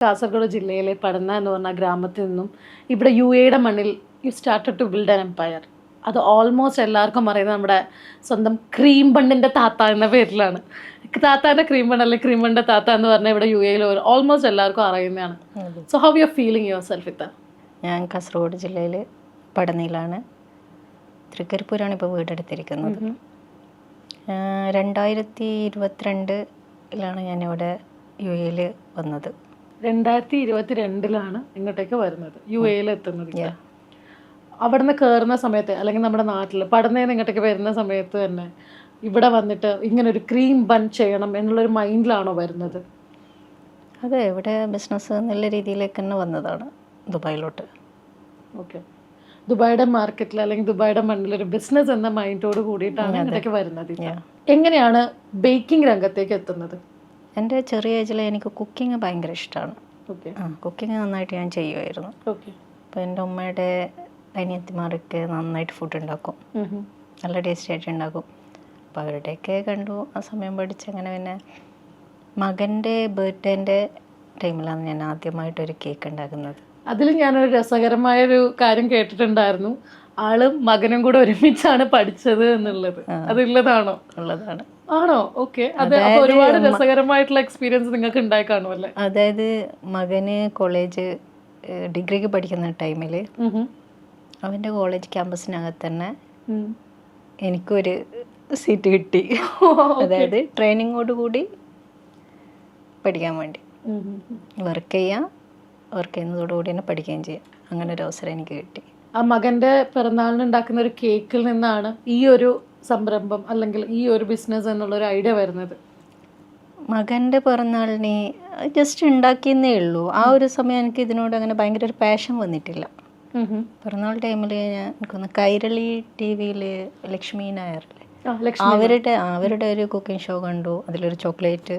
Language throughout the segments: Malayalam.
കാസർഗോഡ് ജില്ലയിലെ പടന്ന എന്ന് പറഞ്ഞ ഗ്രാമത്തിൽ നിന്നും ഇവിടെ UAE മണ്ണിൽ you started to build an empire. അത് ഓൾമോസ്റ്റ് എല്ലാവർക്കും അറിയുന്നത് നമ്മുടെ സ്വന്തം ക്രീം ബണ്ണിൻ്റെ താത്ത എന്ന പേരിലാണ്. താത്താൻ്റെ ക്രീം ബണ്ണ് അല്ലെങ്കിൽ ക്രീം ബണ്ണിൻ്റെ താത്ത എന്ന് പറഞ്ഞാൽ ഇവിടെ UAE ഓൾമോസ്റ്റ് എല്ലാവർക്കും അറിയുന്നതാണ്. So how you are feeling yourself with? ഞാൻ കാസർഗോഡ് ജില്ലയിൽ പടന്നയിലാണ്. തൃക്കരിപ്പൂരാണ് ഇപ്പോൾ വീടെടുത്തിരിക്കുന്നത്. 2022 ഞാനിവിടെ UAE വന്നത്. 2022 ഇങ്ങോട്ടേക്ക് വരുന്നത്, UAE എത്തുന്നത്. അവിടെ നിന്ന് കയറുന്ന സമയത്ത് അല്ലെങ്കിൽ നമ്മുടെ നാട്ടിൽ പടന്നേന്ന് ഇങ്ങോട്ടേക്ക് വരുന്ന സമയത്ത് തന്നെ ഇവിടെ വന്നിട്ട് ഇങ്ങനെ ഒരു ക്രീം ബൺ ചെയ്യണം എന്നുള്ളൊരു മൈൻഡിലാണോ വരുന്നത്? അതെ, ഇവിടെ ബിസിനസ് നല്ല രീതിയിലേക്ക് തന്നെ വന്നതാണ് ദുബായിലോട്ട്. ഓക്കെ, ദുബായിയുടെ മാർക്കറ്റിൽ അല്ലെങ്കിൽ ദുബായിയുടെ മണ്ണിലൊരു ബിസിനസ് എന്ന മൈൻഡോട് കൂടിയിട്ടാണ് ഇങ്ങോട്ടേക്ക് വരുന്നത്. എങ്ങനെയാണ് ബേക്കിംഗ് രംഗത്തേക്ക് എത്തുന്നത്? എൻ്റെ ചെറിയ ഏജിൽ എനിക്ക് കുക്കിംഗ് ഭയങ്കര ഇഷ്ടമാണ്. കുക്കിംഗ് നന്നായിട്ട് ഞാൻ ചെയ്യുമായിരുന്നു. അപ്പോൾ എൻ്റെ ഉമ്മയുടെ അനിയത്തിമാരൊക്കെ നന്നായിട്ട് ഫുഡ് ഉണ്ടാക്കും, നല്ല ടേസ്റ്റി ആയിട്ട് ഉണ്ടാക്കും. അപ്പോൾ അവരുടെയൊക്കെ കണ്ടു, ആ സമയം പഠിച്ച് അങ്ങനെ പിന്നെ മകൻ്റെ ബർത്ത്ഡേൻ്റെ ടൈമിലാണ് ഞാൻ ആദ്യമായിട്ടൊരു കേക്ക് ഉണ്ടാക്കുന്നത്. അതിൽ ഞാനൊരു രസകരമായൊരു കാര്യം കേട്ടിട്ടുണ്ടായിരുന്നു, ആളും മകനും കൂടെ ഒരുമിച്ചാണ് പഠിച്ചത് എന്നുള്ളത്. അതുള്ളതാണോ? ഉള്ളതാണ്. ആണോ? ഓക്കെ. അത് ഒരുപാട് രസകരമായിട്ടുള്ള എക്സ്പീരിയൻസ് നിങ്ങൾക്ക് ഉണ്ടായി കാണുമല്ലേ? അതായത് മകന് കോളേജ് ഡിഗ്രിക്ക് പഠിക്കുന്ന ടൈമിൽ അവൻ്റെ കോളേജ് ക്യാമ്പസിനകത്ത് തന്നെ എനിക്കൊരു സീറ്റ് കിട്ടി. അതായത് ട്രെയിനിങ്ങോട് കൂടി പഠിക്കാൻ വേണ്ടി വർക്ക് ചെയ്യുന്നതോടുകൂടി തന്നെ പഠിക്കുകയും ചെയ്യാം. അങ്ങനെ ഒരു അവസരം എനിക്ക് കിട്ടി. ആ മകൻ്റെ പിറന്നാളിന് ഉണ്ടാക്കുന്ന ഒരു കേക്കിൽ നിന്നാണ് ഈ ഒരു സംരംഭം അല്ലെങ്കിൽ ഈ ഒരു ബിസിനസ് എന്നുള്ളൊരു ഐഡിയ വരുന്നത്. മകൻ്റെ പിറന്നാളിന് ജസ്റ്റ് ഉണ്ടാക്കിയെന്നേ ഉള്ളൂ. ആ ഒരു സമയം എനിക്ക് ഇതിനോട് അങ്ങനെ ഭയങ്കര ഒരു പാഷൻ വന്നിട്ടില്ല. പിറന്നാൾ ടൈമിൽ എനിക്കൊന്ന് കൈരളി TV-യിൽ ലക്ഷ്മി നായരല്ലേ, അവരുടെ ഒരു കുക്കിംഗ് ഷോ കണ്ടു. അതിലൊരു ചോക്ലേറ്റ്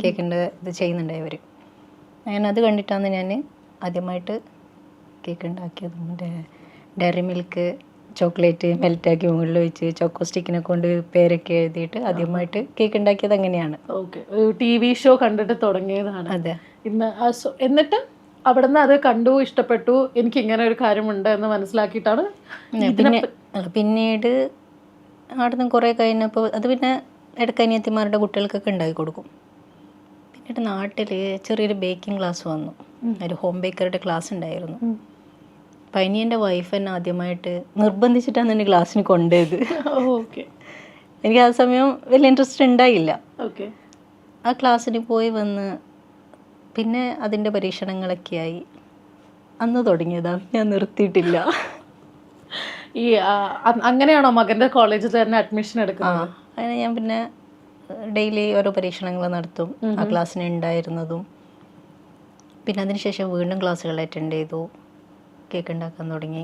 കേക്കിൻ്റെ ഇത് ചെയ്യുന്നുണ്ടായി അവർ. അങ്ങനെ അത് കണ്ടിട്ടാണ് ഞാൻ ആദ്യമായിട്ട് കേക്ക് ഉണ്ടാക്കിയത്. ഡയറി മിൽക്ക് ചോക്ലേറ്റ് മെൽറ്റാക്കി മുകളിൽ വെച്ച് ചോക്കോ സ്റ്റിക്കിനെ കൊണ്ട് പേരൊക്കെ എഴുതിയിട്ട് ആദ്യമായിട്ട് കേക്ക് ഉണ്ടാക്കിയത് അങ്ങനെയാണ്. ഓക്കെ, TV ഷോ കണ്ടിട്ട് തുടങ്ങിയതാണ്. അതെ. എന്നിട്ട് അവിടെ നിന്ന് അത് കണ്ടു, ഇഷ്ടപ്പെട്ടു, എനിക്ക് ഇങ്ങനെ ഒരു കാര്യമുണ്ട് എന്ന് മനസ്സിലാക്കിയിട്ടാണ് പിന്നീട് അവിടെ നിന്ന് കുറേ കഴിഞ്ഞപ്പോൾ അത് പിന്നെ ഇടക്കനിയത്തിമാരുടെ കുട്ടികൾക്കൊക്കെ ഉണ്ടാക്കി കൊടുക്കും. പിന്നീട് നാട്ടിൽ ചെറിയൊരു ബേക്കിംഗ് ക്ലാസ് വന്നു, ഒരു ഹോം ബേക്കറുടെ ക്ലാസ് ഉണ്ടായിരുന്നു. അപ്പം അനിയൻ്റെ വൈഫ് എന്നെ ആദ്യമായിട്ട് നിർബന്ധിച്ചിട്ടാണ് എന്നെ ക്ലാസ്സിന് കൊണ്ടുപോയത്. എനിക്ക് ആ സമയം വലിയ ഇൻട്രസ്റ്റ് ഉണ്ടായില്ല. ആ ക്ലാസ്സിന് പോയി വന്ന് പിന്നെ അതിൻ്റെ പരീക്ഷണങ്ങളൊക്കെ ആയി അന്ന് തുടങ്ങിയതാണ്, ഞാൻ നിർത്തിയിട്ടില്ല. ഈ അങ്ങനെയാണോ മകൻ്റെ കോളേജിൽ തന്നെ അഡ്മിഷൻ എടുക്കുന്നത്? അങ്ങനെ ഞാൻ പിന്നെ ഡെയിലി ഓരോ പരീക്ഷണങ്ങൾ നടത്തും, ആ ക്ലാസ്സിന് ഉണ്ടായിരുന്നതും. പിന്നെ അതിനുശേഷം വീണ്ടും ക്ലാസ്സുകൾ അറ്റൻഡ് ചെയ്തു, കേക്ക് ഉണ്ടാക്കാൻ തുടങ്ങി,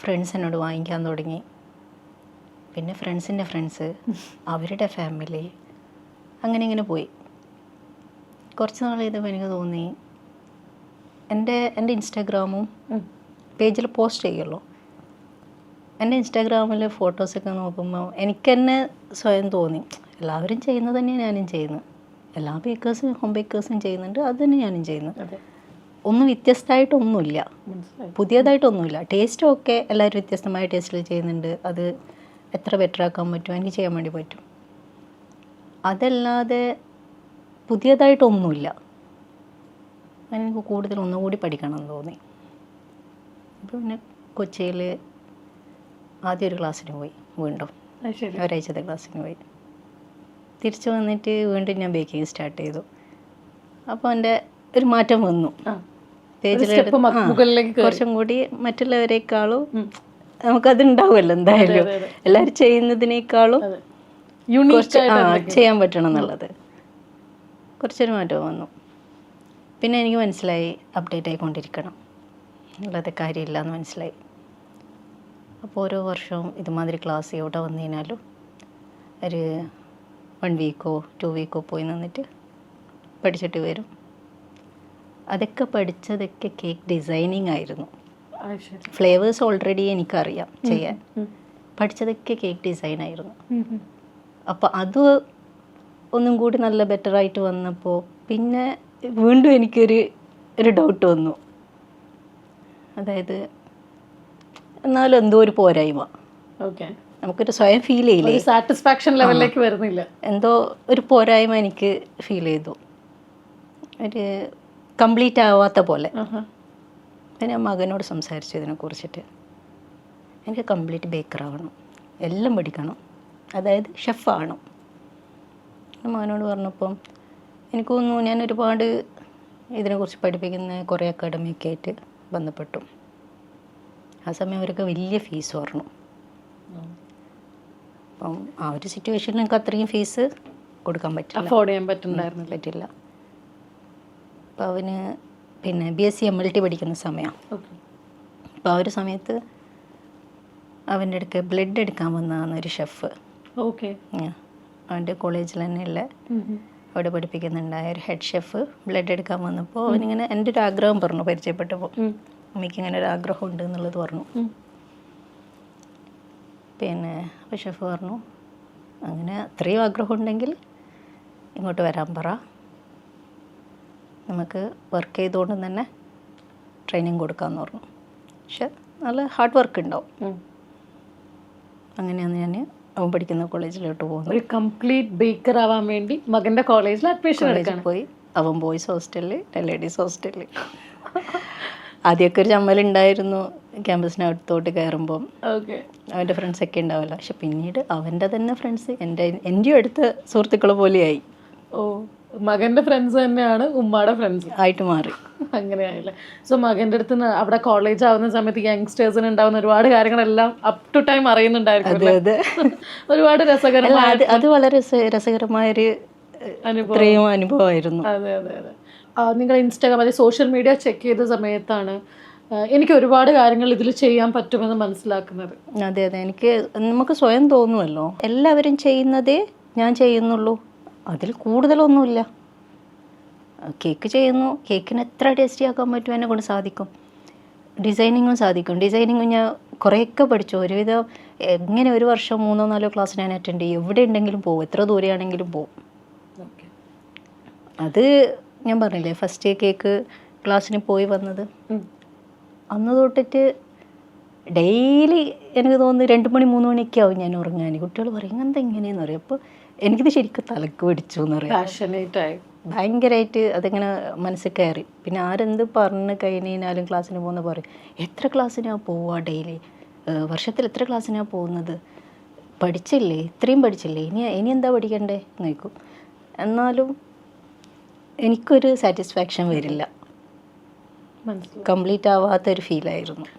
ഫ്രണ്ട്സ് എന്നോട് വാങ്ങിക്കാൻ തുടങ്ങി. പിന്നെ ഫ്രണ്ട്സിൻ്റെ ഫ്രണ്ട്സ്, അവരുടെ ഫാമിലി, അങ്ങനെ ഇങ്ങനെ പോയി. കുറച്ച് നാൾ ചെയ്തപ്പോൾ എനിക്ക് തോന്നി എൻ്റെ ഇൻസ്റ്റാഗ്രാമും പേജിൽ പോസ്റ്റ് ചെയ്യുമല്ലോ, എൻ്റെ ഇൻസ്റ്റാഗ്രാമിൽ ഫോട്ടോസൊക്കെ നോക്കുമ്പോൾ എനിക്ക് തന്നെ സ്വയം തോന്നി എല്ലാവരും ചെയ്യുന്നത് തന്നെ ഞാനും ചെയ്യുന്നത്, എല്ലാ ബേക്കേഴ്സും ഹോം ബേക്കേഴ്സും ചെയ്യുന്നുണ്ട്, അത് തന്നെ ഞാനും ചെയ്യുന്നു. ഒന്നും വ്യത്യസ്തമായിട്ടൊന്നുമില്ല, പുതിയതായിട്ടൊന്നുമില്ല. ടേസ്റ്റും ഒക്കെ എല്ലാവരും വ്യത്യസ്തമായ ടേസ്റ്റിൽ ചെയ്യുന്നുണ്ട്. അത് എത്ര ബെറ്റർ ആക്കാൻ പറ്റും എനിക്ക് ചെയ്യാൻ വേണ്ടി പറ്റും. അതല്ലാതെ പുതിയതായിട്ടൊന്നുമില്ല. എനിക്ക് കൂടുതൽ ഒന്നുകൂടി പഠിക്കണം എന്ന് തോന്നി. അപ്പോൾ പിന്നെ കൊച്ചിയിൽ ആദ്യം ഒരു ക്ലാസ്സിന് പോയി, വീണ്ടും ഒരാഴ്ചത്തെ ക്ലാസ്സിന് പോയി. തിരിച്ചു വന്നിട്ട് വീണ്ടും ഞാൻ ബേക്കിംഗ് സ്റ്റാർട്ട് ചെയ്തു. അപ്പോൾ എൻ്റെ ഒരു മാറ്റം വന്നു. പേജിൽ കുറച്ചും കൂടി മറ്റുള്ളവരെക്കാളും നമുക്കതുണ്ടാവുമല്ലോ എന്തായാലും, എല്ലാവരും ചെയ്യുന്നതിനേക്കാളും ചെയ്യാൻ പറ്റണം എന്നുള്ളത് കുറച്ചൊരു മാറ്റം വന്നു. പിന്നെ എനിക്ക് മനസ്സിലായി അപ്ഡേറ്റ് ആയിക്കൊണ്ടിരിക്കണം, അല്ലാതെ കാര്യമില്ല എന്ന് മനസ്സിലായി. അപ്പോൾ ഓരോ വർഷവും ഇതുമാതിരി ക്ലാസ് എവിടെ വന്നു കഴിഞ്ഞാലും ഒരു 1 വീക്കോ 2 വീക്കോ പോയി നിന്നിട്ട് പഠിച്ചിട്ട് വരും. അതൊക്കെ പഠിച്ചതൊക്കെ കേക്ക് ഡിസൈനിങ് ആയിരുന്നു. ഫ്ലേവേഴ്സ് ഓൾറെഡി എനിക്കറിയാം ചെയ്യാൻ, പഠിച്ചതൊക്കെ കേക്ക് ഡിസൈൻ ആയിരുന്നു. അപ്പോൾ അത് ഒന്നും കൂടി നല്ല ബെറ്ററായിട്ട് വന്നപ്പോൾ പിന്നെ വീണ്ടും എനിക്കൊരു ഒരു ഡൗട്ട് വന്നു. അതായത് എന്നാലും എന്തോ ഒരു പോരായ്മ, ഓക്കെ, നമുക്കൊരു സ്വയം ഫീൽ ചെയ്യില്ലേ, സാറ്റിസ്ഫാക്ഷൻ ലെവലിലേക്ക് വരുന്നില്ല. എന്തോ ഒരു പോരായ്മ എനിക്ക് ഫീൽ ചെയ്തു, ഒരു കംപ്ലീറ്റ് ആവാത്ത പോലെ. അപ്പം ഞാൻ മകനോട് സംസാരിച്ചു ഇതിനെക്കുറിച്ചിട്ട്. എനിക്ക് കംപ്ലീറ്റ് ബേക്കറാവണം, എല്ലാം പഠിക്കണം, അതായത് ഷെഫാവണം. മകനോട് പറഞ്ഞപ്പം എനിക്ക് തോന്നുന്നു ഞാൻ ഒരുപാട് ഇതിനെക്കുറിച്ച് പഠിപ്പിക്കുന്ന കുറേ അക്കാഡമിയൊക്കെ ആയിട്ട് ബന്ധപ്പെട്ടു. ആ സമയം അവരൊക്കെ വലിയ ഫീസ് പറഞ്ഞു. അപ്പം ആ ഒരു സിറ്റുവേഷനിൽ എനിക്ക് അത്രയും ഫീസ് കൊടുക്കാൻ പറ്റില്ല, അഫോർഡ് ചെയ്യാൻ പറ്റില്ല. അപ്പോൾ അവന് പിന്നെ BSc MLT പഠിക്കുന്ന സമയമാണ്. അപ്പോൾ ആ ഒരു സമയത്ത് അവൻ്റെ അടുക്ക് ബ്ലഡ് എടുക്കാൻ വന്നതാണ് ഷെഫ്. ഓക്കെ, അവൻ്റെ കോളേജിൽ തന്നെയുള്ള അവിടെ പഠിപ്പിക്കുന്നുണ്ടായ ഒരു ഹെഡ് ഷെഫ് ബ്ലഡ് എടുക്കാൻ വന്നപ്പോൾ അവനിങ്ങനെ എൻ്റെ ഒരു ആഗ്രഹം പറഞ്ഞു, പരിചയപ്പെട്ടപ്പോൾ അമ്മയ്ക്ക് ഇങ്ങനെ ഒരു ആഗ്രഹം ഉണ്ട് എന്നുള്ളത് പറഞ്ഞു. പിന്നെ അപ്പോൾ ഷെഫ് പറഞ്ഞു, അങ്ങനെ അത്രയും ആഗ്രഹം ഉണ്ടെങ്കിൽ ഇങ്ങോട്ട് വരാൻ പറ, നമുക്ക് വർക്ക് ചെയ്തുകൊണ്ട് തന്നെ ട്രെയിനിങ് കൊടുക്കാമെന്ന് പറഞ്ഞു. പക്ഷെ നല്ല ഹാർഡ് വർക്ക് ഉണ്ടാവും. അങ്ങനെയാണ് ഞാൻ അവൻ പഠിക്കുന്ന കോളേജിലോട്ട് പോകുന്നു. ഒരു കംപ്ലീറ്റ് ബേക്കർ ആവാൻ വേണ്ടി മകൻ്റെ കോളേജിൽ അഡ്മിഷൻ എടുക്കാൻ പോയി. അവൻ ബോയ്സ് ഹോസ്റ്റലിൽ, ലേഡീസ് ഹോസ്റ്റലിൽ. ആദ്യമൊക്കെ ഒരു ചമ്മലുണ്ടായിരുന്നു ക്യാമ്പസിനകത്തോട്ട് കയറുമ്പം, അവൻ്റെ ഫ്രണ്ട്സൊക്കെ ഉണ്ടാവില്ല. പക്ഷെ പിന്നീട് അവൻ്റെ തന്നെ ഫ്രണ്ട്സ് എൻ്റെ അടുത്ത സുഹൃത്തുക്കൾ പോലെയായി. ഓ, മകൻ്റെ ഫ്രണ്ട്സ് തന്നെയാണ് ഉമ്മയുടെ ഫ്രണ്ട്സ് ആയിട്ട് മാറി. അങ്ങനെയായില്ലേ. സോ മകൻ്റെ അടുത്ത് അവിടെ കോളേജ് ആവുന്ന സമയത്ത് യങ്സ്റ്റേഴ്സിന് ഉണ്ടാവുന്ന ഒരുപാട് കാര്യങ്ങളെല്ലാം അപ് ടു ടൈം അറിയുന്നുണ്ടായിരുന്നു. ഒരുപാട് രസകരമായ, അത് വളരെ രസകരമായൊരു അനുഭവമായിരുന്നു. അതെ അതെ അതെ. നിങ്ങൾ ഇൻസ്റ്റാഗ്രാം അതായത് സോഷ്യൽ മീഡിയ ചെക്ക് ചെയ്ത സമയത്താണ് എനിക്ക് ഒരുപാട് കാര്യങ്ങൾ ഇതിൽ ചെയ്യാൻ പറ്റുമെന്ന് മനസ്സിലാക്കുന്നത്. അതെ അതെ, നമുക്ക് സ്വയം തോന്നുമല്ലോ എല്ലാവരും ചെയ്യുന്നതേ ഞാൻ ചെയ്യുന്നുള്ളൂ, അതിൽ കൂടുതലൊന്നുമില്ല. കേക്ക് ചെയ്യുന്നു, കേക്കിന് എത്ര ടേസ്റ്റി ആക്കാൻ പറ്റും, എന്നെ കൊണ്ട് സാധിക്കും. ഡിസൈനിങ്ങും സാധിക്കും. ഡിസൈനിങ്ങും ഞാൻ കുറേയൊക്കെ പഠിച്ചു. ഒരുവിധം എങ്ങനെ ഒരു വർഷം 3-4 ക്ലാസ് ഞാൻ അറ്റൻഡ് ചെയ്യും. എവിടെ ഉണ്ടെങ്കിലും പോകും, എത്ര ദൂരെയാണെങ്കിലും പോകും. അത് ഞാൻ പറഞ്ഞില്ലേ, ഫസ്റ്റ് കേക്ക് ക്ലാസ്സിന് പോയി വന്നത് അന്ന് തൊട്ടിട്ട് ഡെയിലി എനിക്ക് തോന്നുന്നു 2 മണി 3 മണിയൊക്കെ ആവും ഞാൻ ഉറങ്ങാൻ. കുട്ടികൾ പറയും എന്താ ഇങ്ങനെയെന്ന് പറയും. അപ്പോൾ എനിക്കിത് ശരിക്കും തലക്ക് പിടിച്ചു എന്ന് പറയാം. ഭയങ്കരമായിട്ട് അതിങ്ങനെ മനസ്സിൽ കയറി. പിന്നെ ആരെന്ത് പറഞ്ഞ് കഴിഞ്ഞാലും ക്ലാസ്സിന് പോകുന്ന പറയും, എത്ര ക്ലാസ്സിനാണ് പോവുക ഡെയിലി, വർഷത്തിൽ എത്ര ക്ലാസ്സിനാണ് പോകുന്നത്, പഠിച്ചില്ലേ, ഇത്രയും പഠിച്ചില്ലേ, ഇനി എന്താ പഠിക്കണ്ടേ എന്ന് ചോദിക്കും. എന്നാലും എനിക്കൊരു സാറ്റിസ്ഫാക്ഷൻ വരില്ല, കംപ്ലീറ്റ് ആവാത്തൊരു ഫീലായിരുന്നു.